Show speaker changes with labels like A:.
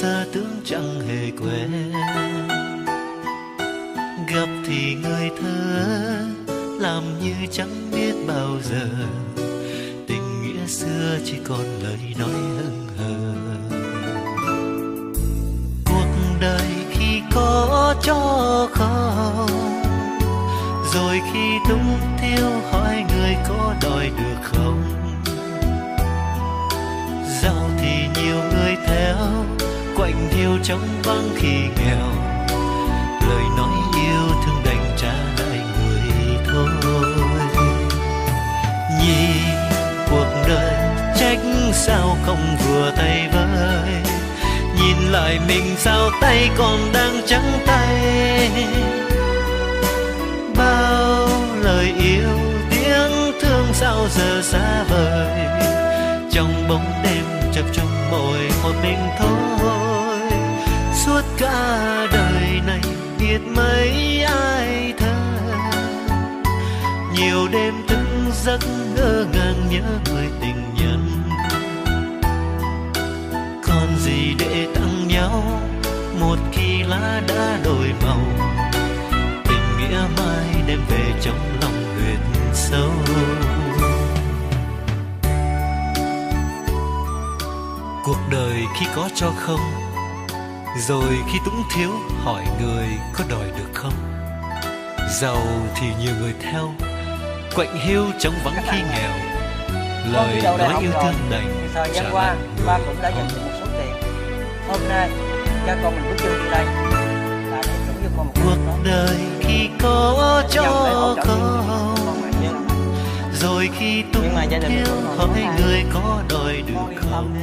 A: giờ tưởng chẳng hề quen. Gặp thì người thơ làm như chẳng biết bao giờ, tình nghĩa xưa chỉ còn lời nói hững hờ. Cuộc đời khi có cho không, rồi khi túng thiếu hỏi người có đòi được không. Giàu thì nhiều người theo, quạnh hiu trong vắng khi nghèo, lời nói yêu thương đành trả lại người thôi. Nhìn cuộc đời trách sao không vừa tay với, nhìn lại mình sao tay còn đang trắng tay. Bao lời yêu tiếng thương sao giờ xa vời, trong bóng đêm chập chung mỗi một mình thôi. Suốt cả đời này biết mấy ai thơ, nhiều đêm thức giấc ngỡ ngàng nhớ người tình nhân. Còn gì để tặng nhau một khi lá đã đổi màu, tình nghĩa mai đem về trong lòng huyệt sâu. Cuộc đời khi có cho không, rồi khi túng thiếu hỏi người có đòi được không. Giàu thì nhiều người theo, quạnh hiu trong vắng khi nghèo, lời nói yêu thương đành
B: thời gian qua ba cũng đã dành một số tiền. Hôm nay cha con mình bước chân đi đây là để sống với con một
A: cuộc đời khi có cho không, rồi khi túng thiếu hỏi người có đòi được không.